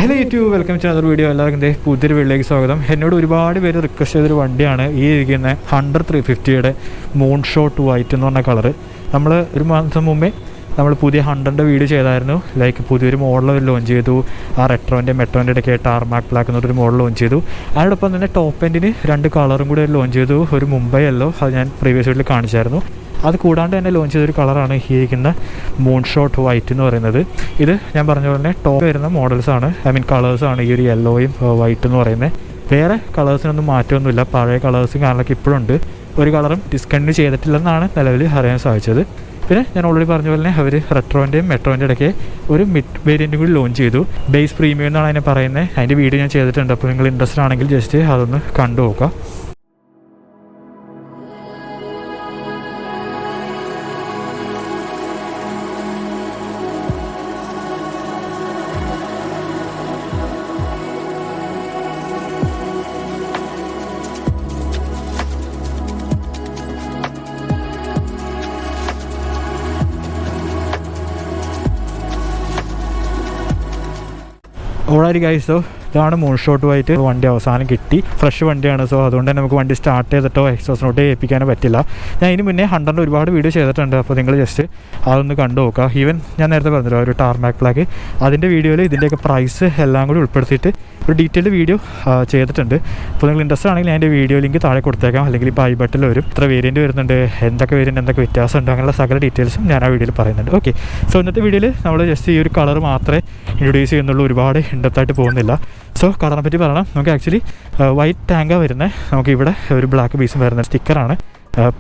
Hello YouTube, welcome to other video. എല്ലാവർക്കും പുതിയൊരു വീഡിയോയിലേക്ക് സ്വാഗതം. എന്നോട് ഒരുപാട് പേര് റിക്വസ്റ്റ് ചെയ്തൊരു വണ്ടിയാണ് ഈ ഇരിക്കുന്ന ഹണ്ടർ 350യുടെ മൂൺ ഷോട്ട് വൈറ്റ് എന്ന് പറഞ്ഞ കളറ്. നമ്മൾ ഒരു മാസം മുമ്പേ നമ്മൾ പുതിയ ഹണ്ടറിൻ്റെ വീഡിയോ ചെയ്തായിരുന്നു. ലൈക്ക് പുതിയൊരു മോഡൽ ലോഞ്ച് ചെയ്തു. ആ റെട്രോൻ്റെ മെട്രോൻ്റെ ഇടയ്ക്ക് ടാർമാക് ബ്ലാക്ക് എന്നൊരു മോഡൽ ലോഞ്ച് ചെയ്തു. അതിനോടൊപ്പം തന്നെ ടോപ്പ് എൻഡിന് 2 കളറും കൂടി ലോഞ്ച് ചെയ്തു. ഒരു മുംബൈ യെല്ലോ, അത് ഞാൻ പ്രീവിയസ് വീഡിയോയിൽ കാണിച്ചായിരുന്നു. അത് കൂടാണ്ട് തന്നെ ലോഞ്ച് ചെയ്തൊരു കളറാണ് ഈ ഇരിക്കുന്ന മൂൺ ഷോട്ട് വൈറ്റ് എന്ന് പറയുന്നത്. ഇത് ഞാൻ പറഞ്ഞ പോലെ തന്നെ ടോപ്പ് വരുന്ന മോഡൽസാണ്, കളേഴ്സാണ് ഈ ഒരു യെല്ലോയും വൈറ്റ് എന്ന് പറയുന്നത്. വേറെ കളേഴ്സിനൊന്നും മാറ്റമൊന്നുമില്ല, പഴയ കളേഴ്സും കാര്യങ്ങളൊക്കെ ഇപ്പോഴും ഉണ്ട്. ഒരു കളറും ഡിസ്കണ്ടിന്യൂ ചെയ്തിട്ടില്ലെന്നാണ് നിലവിൽ അറിയാൻ സാധിച്ചത്. പിന്നെ ഞാൻ ഓൾറെഡി പറഞ്ഞ പോലെ തന്നെ അവർ റെട്രോൻ്റെയും മെട്രോൻ്റെ ഇടയ്ക്ക് ഒരു മിഡ് വേരിയൻറ്റും കൂടി ലോഞ്ച് ചെയ്തു. ബേസ് പ്രീമിയം എന്നാണ് അതിനെ പറയുന്നത്. അതിൻ്റെ വീഡിയോ ഞാൻ ചെയ്തിട്ടുണ്ട്. അപ്പോൾ നിങ്ങൾ ഇൻട്രസ്റ്റഡ് ആണെങ്കിൽ ജസ്റ്റ് അതൊന്ന് കണ്ടു നോക്കാം. ഓൾറെഡി ഗൈസ്, സോ ഇതാണ് മൂൺ ഷോട്ട് വൈറ്റ്. വണ്ടി അവസാനം കിട്ടി, ഫ്രഷ് വണ്ടിയാണ്. സോ അതുകൊണ്ട് തന്നെ നമുക്ക് വണ്ടി സ്റ്റാർട്ട് ചെയ്തിട്ടോ എക്സോസിനോട്ട് ഏൽപ്പിക്കാനോ പറ്റില്ല. ഞാൻ ഇതിന് മുന്നേ ഹണ്ടറിൻ്റെ ഒരുപാട് വീഡിയോ ചെയ്തിട്ടുണ്ട്. അപ്പോൾ നിങ്ങൾ ജസ്റ്റ് അതൊന്ന് കണ്ടു നോക്കുക. ഈവൻ ഞാൻ നേരത്തെ പറഞ്ഞല്ലോ ഒരു ടാർമാക് ബ്ലാക്ക്, അതിൻ്റെ വീഡിയോയിൽ ഇതിൻ്റെയൊക്കെ പ്രൈസ് എല്ലാം കൂടി ഉൾപ്പെടുത്തിയിട്ട് ഒരു ഡീറ്റെയിൽഡ് വീഡിയോ ചെയ്തിട്ടുണ്ട്. അപ്പോൾ നിങ്ങൾ ഇൻട്രസ്റ്റ് ആണെങ്കിൽ ഞാൻ എൻ്റെ വീഡിയോ ലിങ്ക് താഴെ കൊടുത്തേക്കാം, അല്ലെങ്കിൽ ഇപ്പോൾ ഐ ബട്ടണിൽ വരും. ഇത്ര വേരിയൻറ്റ് വരുന്നുണ്ട്, എന്തൊക്കെ വേരിയൻറ്റ്, എന്തൊക്കെ വ്യത്യാസമുണ്ട്, അങ്ങനെയുള്ള സകല ഡീറ്റെയിൽസും ഞാൻ ആ വീഡിയോയിൽ പറയുന്നുണ്ട്. ഓക്കെ, സോ ഇന്നത്തെ വീഡിയോയിൽ നമ്മൾ ജസ്റ്റ് ഈ ഒരു കളർ മാത്രമേ ഇൻട്രൊഡ്യൂസ് ചെയ്യുന്നുള്ളൂ, ഒരുപാട് ഇൻഡെപ്തായിട്ട് പോകുന്നില്ല. സോ കളറിനെ പറ്റി പറയണം. നമുക്ക് ആക്ച്വലി വൈറ്റ് ടാങ്കാണ് വരുന്നത്. നമുക്ക് ഇവിടെ ഒരു ബ്ലാക്ക് പീസും വരുന്ന സ്റ്റിക്കറാണ്,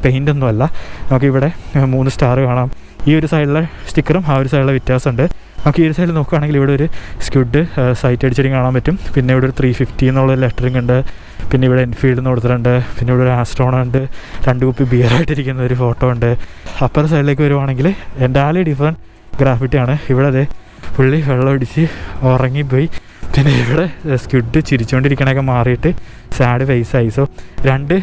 പെയിൻ്റ് ഒന്നുമല്ല. നമുക്കിവിടെ 3 സ്റ്റാർ കാണാം. ഈ ഒരു സൈഡിലെ സ്റ്റിക്കറും ആ ഒരു സൈഡിലെ വ്യത്യാസമുണ്ട്. നമുക്ക് ഈ ഒരു സൈഡിൽ നോക്കുകയാണെങ്കിൽ ഇവിടെ ഒരു സ്ക്വിഡ് സൈറ്റ് അടിച്ചിട്ട് കാണാൻ പറ്റും. പിന്നെ ഇവിടെ ഒരു 350 എന്നുള്ള ലെറ്ററിങ് ഉണ്ട്. പിന്നെ ഇവിടെ എൻഫീൽഡ് എന്ന് കൊടുത്തിട്ടുണ്ട്. പിന്നെ ഇവിടെ ഒരു ആസ്ട്രോൺ ഉണ്ട്, 2 കുപ്പി ബിയറായിട്ടിരിക്കുന്ന ഒരു ഫോട്ടോ ഉണ്ട്. അപ്പർ സൈഡിലേക്ക് വരുവാണെങ്കിൽ എൻ്റാലി ഡിഫറെൻറ്റ് ഗ്രാഫിറ്റിയാണ്. ഇവിടെ അതെ പുള്ളി വെള്ളം അടിച്ച് ഉറങ്ങിപ്പോയി. പിന്നെ ഇവിടെ സ്ക്വിഡ് ചിരിച്ചുകൊണ്ടിരിക്കണൊക്കെ മാറിയിട്ട് സാഡ് ഫേസായി. സോ 2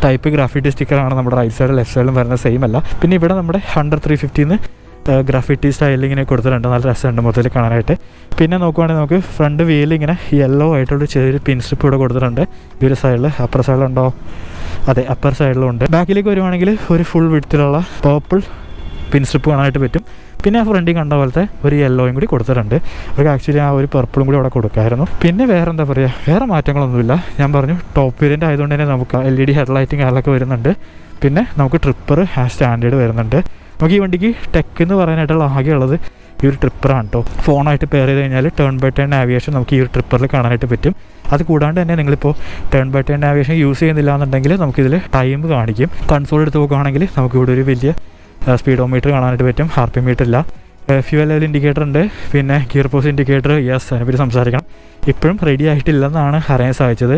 ടൈപ്പ് ഗ്രാഫിറ്റി സ്റ്റിക്കറാണ് നമ്മുടെ റൈറ്റ് സൈഡിൽ ലെഫ്റ്റ് സൈഡിലും വരുന്നത്, സെയിം അല്ല. പിന്നെ ഇവിടെ നമ്മുടെ ഹണ്ടർ 350 ഗ്രാഫിറ്റി സ്റ്റൈലിങ്ങനെ കൊടുത്തിട്ടുണ്ട്. നല്ല രസമുണ്ട് മൊത്തത്തിൽ കാണാനായിട്ട്. പിന്നെ നോക്കുവാണെങ്കിൽ നമുക്ക് ഫ്രണ്ട് വീൽ ഇങ്ങനെ യെല്ലോ ആയിട്ടുള്ള ചെറിയൊരു പിൻ സ്ട്രിപ്പ് ഇവിടെ കൊടുത്തിട്ടുണ്ട്. ഈ ഒരു സൈഡിൽ അപ്പർ സൈഡിലുണ്ടോ? അതെ, അപ്പർ സൈഡിലും ഉണ്ട്. ബാക്കിലേക്ക് വരുവാണെങ്കിൽ ഒരു ഫുൾ വിഡ്ത്തിലുള്ള പേർപ്പിൾ പിൻ സ്ട്രിപ്പ് കാണാനായിട്ട് പറ്റും. പിന്നെ ആ ഫ്രണ്ടിൽ കണ്ട പോലത്തെ ഒരു യെല്ലോയും കൂടി കൊടുത്തിട്ടുണ്ട്. അവർക്ക് ആക്ച്വലി ആ ഒരു പർപ്പിളും കൂടി അവിടെ കൊടുക്കായിരുന്നു. പിന്നെ വേറെ എന്താ പറയുക, വേറെ മാറ്റങ്ങളൊന്നുമില്ല. ഞാൻ പറഞ്ഞു ടോപ്പ് വേരിയൻ്റ് ആയതുകൊണ്ട് തന്നെ നമുക്ക് LED ഹെഡ്ലൈറ്റും കാര്യങ്ങളൊക്കെ വരുന്നുണ്ട്. പിന്നെ നമുക്ക് ട്രിപ്പർ സ്റ്റാൻഡേർഡ് വരുന്നുണ്ട്. നമുക്ക് ഈ വണ്ടിക്ക് ടെക് എന്ന് പറയാനായിട്ടുള്ള ആകെയുള്ളത് ഈ ഒരു ട്രിപ്പറാണ് കേട്ടോ. ഫോണായിട്ട് പെയർ ചെയ്ത് കഴിഞ്ഞാൽ ടേൺ ബൈ ടേൺ നാവിഗേഷൻ നമുക്ക് ഈ ഒരു ട്രിപ്പറിൽ കാണാനായിട്ട് പറ്റും. അത് കൂടാണ്ട് തന്നെ നിങ്ങളിപ്പോൾ turn by turn navigation use ചെയ്യുന്നില്ല എന്നുണ്ടെങ്കിൽ നമുക്കിതിൽ ടൈം കാണിക്കും. കൺസോൾ എടുത്ത് നോക്കുകയാണെങ്കിൽ നമുക്കിവിടെ ഒരു വലിയ സ്പീഡോമീറ്റർ കാണാനായിട്ട് പറ്റും. RPM മീറ്റർ ഇല്ല. ഫ്യൂവൽ ലെവൽ ഇൻഡിക്കേറ്റർ ഉണ്ട്. പിന്നെ ഗിയർ പോസ് ഇൻഡിക്കേറ്റർ, യെസ്, അതിനെപ്പറ്റി സംസാരിക്കണം. ഇപ്പോഴും റെഡി ആയിട്ടില്ലെന്നാണ് അറിയാൻ സാധിച്ചത്.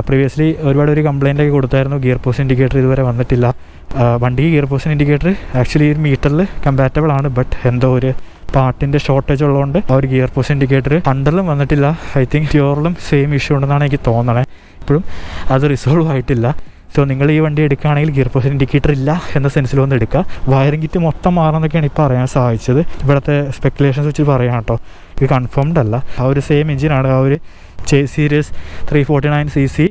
പ്രീവിയസ്ലി ഒരുപാട് കംപ്ലയിൻ്റൊക്കെ കൊടുത്തായിരുന്നു, ഗിയർ പോസ് ഇൻഡിക്കേറ്റർ ഇതുവരെ വന്നിട്ടില്ല. വണ്ടിക്ക് ഗിയർ പോസ് ഇൻഡിക്കേറ്റർ ആക്ച്വലി ഈ മീറ്ററിൽ കമ്പാറ്റബിൾ ആണ്. ബട്ട് എന്തോ ഒരു പാർട്ടിൻ്റെ ഷോർട്ടേജ് ഉള്ളതുകൊണ്ട് ആ ഒരു ഗിയർ പോസ് ഇൻഡിക്കേറ്റർ ഹണ്ടറിലും വന്നിട്ടില്ല. ഐ തിങ്ക് പ്യൂറിലും സെയിം ഇഷ്യൂ ഉണ്ടെന്നാണ് എനിക്ക് തോന്നണേ. ഇപ്പോഴും അത് റിസോൾവ് ആയിട്ടില്ല. സോ നിങ്ങൾ ഈ വണ്ടി എടുക്കുകയാണെങ്കിൽ ഗിയർ പോസ് ഇൻഡിക്കേറ്റർ ഇല്ല എന്ന സെൻസിൽ വന്ന് എടുക്കുക. വയറിംഗ് കിറ്റ് മൊത്തം മാറുന്നൊക്കെയാണ് ഇപ്പോൾ അറിയാൻ സാധിച്ചത്. ഇവിടുത്തെ സ്പെക്കുലേഷൻസ് വെച്ച് പറയാം കേട്ടോ, ഇത് കൺഫേംഡ് അല്ല. ആ ഒരു സെയിം എഞ്ചിനാണ്, ആ ഒരു സീരീസ് 349cc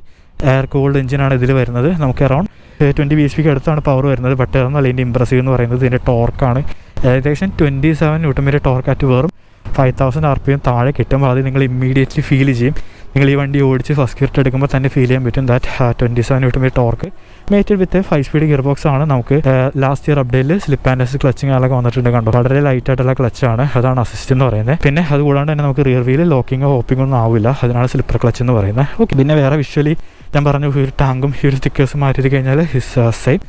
എയർ കൂൾഡ് എഞ്ചിനാണ് ഇതിൽ വരുന്നത്. നമുക്ക് അറൗണ്ട് 20 bhp അടുത്താണ് പവർ വരുന്നത്. ബട്ട് അതൊന്നല്ല ഇതിൻ്റെ ഇമ്പ്രസീവ് എന്ന് പറയുന്നത്. ഇതിൻ്റെ ടോർക്കാണ് ഏകദേശം 27 Nm ടോർക്ക് അറ്റ് വെറും 5000 RPM താഴെ കിട്ടുമ്പോൾ അത് നിങ്ങൾ ഇമ്മീഡിയറ്റ്ലി ഫീൽ ചെയ്യും. നിങ്ങൾ ഈ വണ്ടി ഓടിച്ച് ഫസ്റ്റ് ഗിയർ എടുക്കുമ്പോൾ തന്നെ ഫീൽ ചെയ്യാൻ പറ്റും that 27 Nm torque mated with 5 speed gear box ആണ്. നമുക്ക് ലാസ്റ്റ് ഇയർ അപ്ഡേറ്റിൽ സ്ലിപ്പ് ആൻഡ് അസിസ്റ്റ് ക്ലച്ചിങ് ആളൊക്കെ വന്നിട്ടുണ്ട് കണ്ടോ. വളരെ ലൈറ്റ് ആയിട്ടുള്ള ക്ലച്ചാണ്, അതാണ് അസിസ്റ്റ് എന്ന് പറയുന്നത്. പിന്നെ അതുകൂടാണ്ട് തന്നെ നമുക്ക് റിയർ വീല് ലോക്കിങ്ങോ ഹോപ്പിങ്ങോ ഒന്നും ആവില്ല, അതിനാണ് സ്ലിപ്പർ ക്ലച്ച് എന്ന് പറയുന്നത്. ഓക്കെ, പിന്നെ വേറെ വിഷ്വലി ഞാൻ പറഞ്ഞു ഈ ഒരു ടാങ്കും ഈ ഒരു സ്റ്റിക്കേഴ്സും മാറ്റി കഴിഞ്ഞാൽ സെയിം,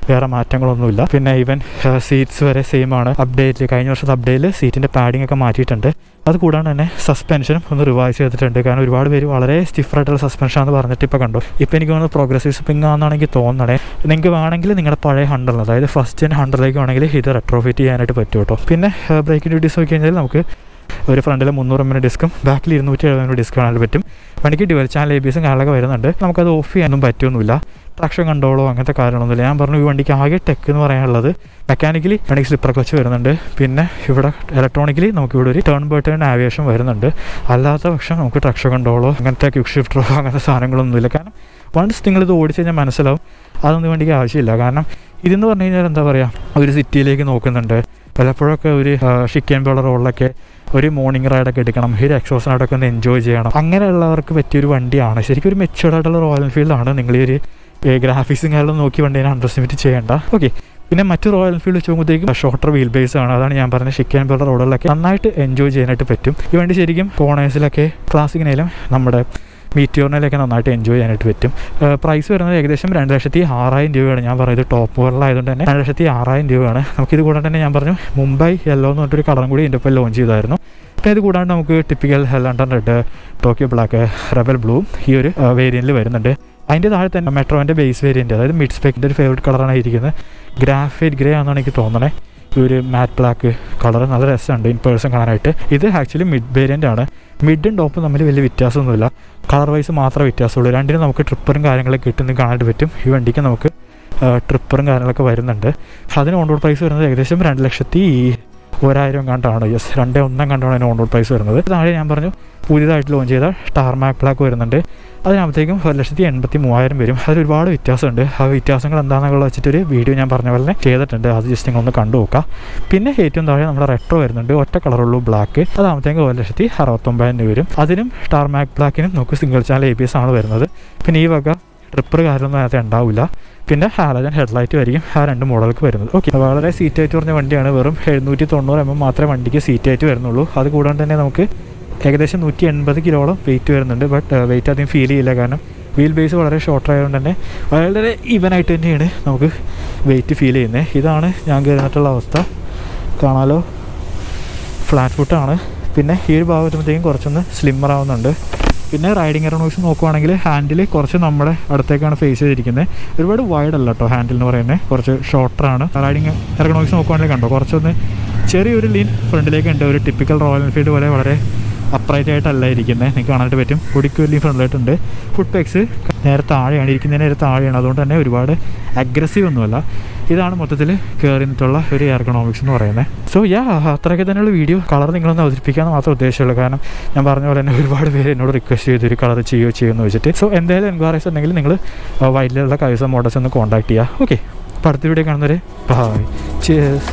വേറെ മാറ്റങ്ങളൊന്നുമില്ല. പിന്നെ ഈവൻ സീറ്റ്സ് വരെ സെയിം ആണ്. അപ്ഡേറ്റിൽ കഴിഞ്ഞ വർഷത്തെ അപ്ഡേറ്റിൽ സീറ്റിൻ്റെ പാഡിംഗ് ഒക്കെ മാറ്റിയിട്ടുണ്ട്. അത് കൂടാണ്ട് തന്നെ സസ്പെൻഷനും ഒന്ന് റിവൈസ് ചെയ്തിട്ടുണ്ട്. കാരണം ഒരുപാട് പേര് വളരെ സ്റ്റിഫറായിട്ടുള്ള സസ്പെൻഷനാണെന്ന് പറഞ്ഞിട്ട് ഇപ്പോൾ കണ്ടു. ഇപ്പോൾ എനിക്ക് തോന്നുന്നത് പ്രോഗ്രസീവ് സ്പ്രിംഗ് ആണെന്നാണ് എനിക്ക് തോന്നണേ. നിങ്ങൾക്ക് വേണമെങ്കിൽ നിങ്ങളുടെ പഴയ ഹണ്ടറിൽ, അതായത് ഫസ്റ്റ് ജെൻ ഹണ്ടറിലേക്ക് വേണമെങ്കിൽ ഇത് റെട്രോഫിറ്റ് ചെയ്യാനായിട്ട് പറ്റും കേട്ടോ. പിന്നെ ബ്രേക്കിംഗ് ഡ്യൂട്ടീസ് നോക്കി കഴിഞ്ഞാൽ നമുക്ക് ഒരു ഫ്രണ്ടിൽ 300 mm ഡിസ്കും ബാക്കിൽ 270 mm ഡിസ്ക് കാണാൻ പറ്റും. വണ്ടിക്ക് ഡ്യുവൽ ചാനൽ ABS കാര്യങ്ങളൊക്കെ വരുന്നുണ്ട്. നമുക്കത് ഓഫ് ചെയ്യാനൊന്നും പറ്റുമൊന്നുമില്ല. ട്രാക്ഷൻ കൺട്രോളോ അങ്ങനത്തെ കാര്യങ്ങളൊന്നുമില്ല. ഞാൻ പറഞ്ഞു ഈ വണ്ടിക്ക് ആകെ ടെക്ക് എന്ന് പറയാനുള്ളത് മെക്കാനിക്കലി വണ്ടിക്ക് സ്ലിപ്പർ ക്ലച്ച് വരുന്നുണ്ട്, പിന്നെ ഇവിടെ ഇലക്ട്രോണിക്കലി നമുക്കിവിടെ ഒരു ടേൺ ബൈ ടേൺ ആവിയേഷൻ വരുന്നുണ്ട്. അല്ലാത്ത പക്ഷം നമുക്ക് ട്രാക്ഷൻ കൺട്രോളോ അങ്ങനത്തെ ക്വിക്ക് ഷിഫ്റ്ററോ അങ്ങനത്തെ സാധനങ്ങളൊന്നുമില്ല. കാരണം വൺസ് നിങ്ങളിത് ഓടിച്ച് കഴിഞ്ഞാൽ മനസ്സിലാവും അതൊന്നും വണ്ടിക്ക് ആവശ്യമില്ല. കാരണം ഇതെന്ന് പറഞ്ഞു കഴിഞ്ഞാൽ എന്താ പറയുക, ഒരു സിറ്റിയിലേക്ക് നോക്കുന്നുണ്ട്, പലപ്പോഴൊക്കെ ഒരു ഷിക്കേമ്പുള്ള റോഡിലൊക്കെ ഒരു മോർണിംഗ് റൈഡൊക്കെ എടുക്കണം, ഒരു എക്സോസ് റൈഡൊക്കെ ഒന്ന് എൻജോയ് ചെയ്യണം, അങ്ങനെയുള്ളവർക്ക് പറ്റിയൊരു വണ്ടിയാണ്. ശരിക്കും ഒരു മെച്യൂർഡ് ആയിട്ടുള്ള റോയൽ എൻഫീൽഡാണ്. നിങ്ങൾ ഈ ഒരു ഗ്രാഫിക്സും കാര്യങ്ങളും നോക്കി വണ്ടീനെ അണ്ടർ എസ്റ്റിമേറ്റ് ചെയ്യേണ്ട. ഓക്കെ, പിന്നെ മറ്റു റോയൽ എൻഫീൽഡ് വെച്ച് നോക്കുമ്പോഴത്തേക്കും ഷോർട്ടർ വീൽ ബേസ് ആണ്. അതാണ് ഞാൻ പറഞ്ഞ ഷിക്കേമ്പുള്ള റോഡുകളിലൊക്കെ നന്നായിട്ട് എൻജോയ് ചെയ്യാനായിട്ട് പറ്റും. ഈ വണ്ടി ശരിക്കും കോണേഴ്സിലൊക്കെ ക്ലാസിക്കിനേലും നമ്മുടെ മീറ്റിയോറിനൊക്കെ നന്നായിട്ട് എൻജോയ് ചെയ്യാനായിട്ട് പറ്റും. പ്രൈസ് വരുന്നത് ഏകദേശം 2,06,000 രൂപയാണ്. ഞാൻ പറയുന്നത് ടോപ്പ് മോഡലായതുകൊണ്ട് തന്നെ 2,06,000 രൂപയാണ്. നമുക്കിത് കൂടാണ്ട് തന്നെ ഞാൻ പറഞ്ഞു മുംബൈ യെല്ലോ എന്ന് പറഞ്ഞിട്ടൊരു കളറും കൂടി ഇതിൻ്റെ ഒപ്പം ലോഞ്ച് ചെയ്തായിരുന്നു. പിന്നെ ഇത് കൂടാണ്ട് നമുക്ക് typical London red, Tokyo black, Rebel blue ഈ ഒരു വേരിയൻറ്റിൽ വരുന്നുണ്ട്. അതിൻ്റെ താഴെ തന്നെ മെട്രോൻ്റെ ബേസ് വേരിയൻറ്റ്, അതായത് മിഡ് സ്പെക്കിൻ്റെ ഒരു ഫേവറേറ്റ് കളറാണ് ഇരിക്കുന്നത്. ഗ്രാഫൈറ്റ് ഗ്രേ ആണെന്നാണ് എനിക്ക് തോന്നണേ. ഈ ഒരു മാറ്റ് ബ്ലാക്ക് കളർ നല്ല രസമുണ്ട് ഇൻ പേഴ്സൺ കാണാനായിട്ട്. ഇത് ആക്ച്വലി മിഡ് വേരിയൻ്റ് ആണ്. മിഡും ടോപ്പും തമ്മിൽ വലിയ വ്യത്യാസമൊന്നുമില്ല, കളർ വൈസ് മാത്രമേ വ്യത്യാസമുള്ളൂ. രണ്ടിനും നമുക്ക് ട്രിപ്പറും കാര്യങ്ങളൊക്കെ കിട്ടുന്നത് കാണാനായിട്ട് പറ്റും. ഈ വണ്ടിക്ക് നമുക്ക് ട്രിപ്പറും കാര്യങ്ങളൊക്കെ വരുന്നുണ്ട്. അതിന് ഓൺ റോഡ് പ്രൈസ് വരുന്നത് ഏകദേശം 2,01,000 കണ്ടാണ്. 2,01 കണ്ടാണ് അതിന് ഓൺ റോഡ് പ്രൈസ് വരുന്നത്. താഴെ ഞാൻ പറഞ്ഞു പുതിയതായിട്ട് ലോഞ്ച് ചെയ്ത ടാർമാക് ബ്ലാക്ക് വരുന്നുണ്ട്. അതിനകത്തേക്കും 1,83,000 വരും. അതിൽ ഒരുപാട് വ്യത്യാസമുണ്ട്. ആ വ്യത്യാസങ്ങൾ എന്താണെന്നുള്ള വെച്ചിട്ടൊരു വീഡിയോ ഞാൻ പറഞ്ഞ പോലെ ചെയ്തിട്ടുണ്ട്. അത് ജസ്റ്റ് നിങ്ങളൊന്ന് കണ്ടു നോക്കാം. പിന്നെ ഏറ്റവും താഴെ നമ്മുടെ റെട്രോ വരുന്നുണ്ട്, ഒറ്റ കളറുള്ളൂ ബ്ലാക്ക്. അതാകുമ്പോഴത്തേക്കും 1,69,000 വരും. അതിനും ടാർമാക് ബ്ലാക്കിനും നമുക്ക് സിംഗിൾ ചാനൽ ABS ആണ് വരുന്നത്. പിന്നെ ഈ വക ട്രിപ്പർ കാര്യമൊന്നും അതിനകത്ത് ഉണ്ടാവില്ല. പിന്നെ ഹാലജൻ ഹെഡ്ലൈറ്റ് ആയിരിക്കും ആ രണ്ട് മോഡലുകൾക്ക് വരുന്നത്. ഓക്കെ, വളരെ സീറ്റായിട്ട് പറഞ്ഞ വണ്ടിയാണ്. വെറും 790 mm മാത്രമേ വണ്ടിക്ക് സീറ്റായിട്ട് വരുന്നുള്ളൂ. അത് കൂടാണ്ട് തന്നെ നമുക്ക് ഏകദേശം 180 കിലോളം വെയിറ്റ് വരുന്നുണ്ട്. ബട്ട് വെയിറ്റ് അധികം ഫീൽ ചെയ്യില്ല, കാരണം വീൽ ബേസ് വളരെ ഷോർട്ട് ആയതുകൊണ്ട് തന്നെ വളരെ ഈവനായിട്ട് തന്നെയാണ് നമുക്ക് വെയിറ്റ് ഫീൽ ചെയ്യുന്നത്. ഇതാണ് ഞാൻ കയറിയിട്ടുള്ള അവസ്ഥ, കാണാലോ ഫ്ലാറ്റ് ഫുട്ടാണ്. പിന്നെ ഈ ഒരു ഭാഗം വരുമ്പോഴത്തേക്കും കുറച്ചൊന്ന് സ്ലിമ്മർ ആവുന്നുണ്ട്. പിന്നെ റൈഡിങ് എറഗണോമിക്സ് നോക്കുവാണെങ്കിൽ ഹാൻഡിൽ കുറച്ച് നമ്മുടെ അടുത്തേക്കാണ് ഫേസ് ചെയ്തിരിക്കുന്നത്. ഒരുപാട് വൈഡ് അല്ല കേട്ടോ ഹാൻഡിൽ എന്ന് പറയുന്നത്, കുറച്ച് ഷോർട്ടറാണ്. റൈഡിങ് എറഗണോമിക്സ് നോക്കുവാണെങ്കിൽ കണ്ടോ കുറച്ചൊന്ന് ചെറിയൊരു ലീൻ ഫ്രണ്ടിലേക്ക് ഉണ്ട്. ഒരു ടിപ്പിക്കൽ റോയൽ എൻഫീൽഡ് പോലെ വളരെ അപ്രൈറ്റ് ആയിട്ടല്ല ഇരിക്കുന്നത്, നിങ്ങൾക്ക് കാണാനായിട്ട് പറ്റും. പൊടിക്ക് ഫ്രണ്ടിലായിട്ടുണ്ട്. ഫുഡ് പെക്സ് നേരെ താഴെയാണ്, ഇരിക്കുന്നതിന് നേരെ താഴെയാണ്. അതുകൊണ്ട് തന്നെ ഒരുപാട് അഗ്രസീവ് ഒന്നുമല്ല. ഇതാണ് മൊത്തത്തിൽ കയറി നിന്നിട്ടുള്ള ഒരു എർഗണോമിക്സ് എന്ന് പറയുന്നത്. സോ അത്രയൊക്കെ തന്നെയുള്ള വീഡിയോ. കളർ നിങ്ങളൊന്ന് അവതരിപ്പിക്കാമെന്ന് മാത്രമേ ഉദ്ദേശമുള്ളൂ. കാരണം ഞാൻ പറഞ്ഞ പോലെ തന്നെ ഒരുപാട് പേര് എന്നോട് റിക്വസ്റ്റ് ചെയ്തു ഒരു കളർ ചെയ്യുമെന്ന് വെച്ചിട്ട്. സോ എന്തായാലും എൻക്വയറീസ് ഉണ്ടെങ്കിൽ നിങ്ങൾ വൈറ്റിലുള്ള കൈസ മോഡൽസ് ഒന്ന് കോൺടാക്ട് ചെയ്യുക. ഓക്കെ, അപ്പോൾ അടുത്ത വീഡിയോ കാണുന്നവരെ ബൈ, ചിയേഴ്സ്.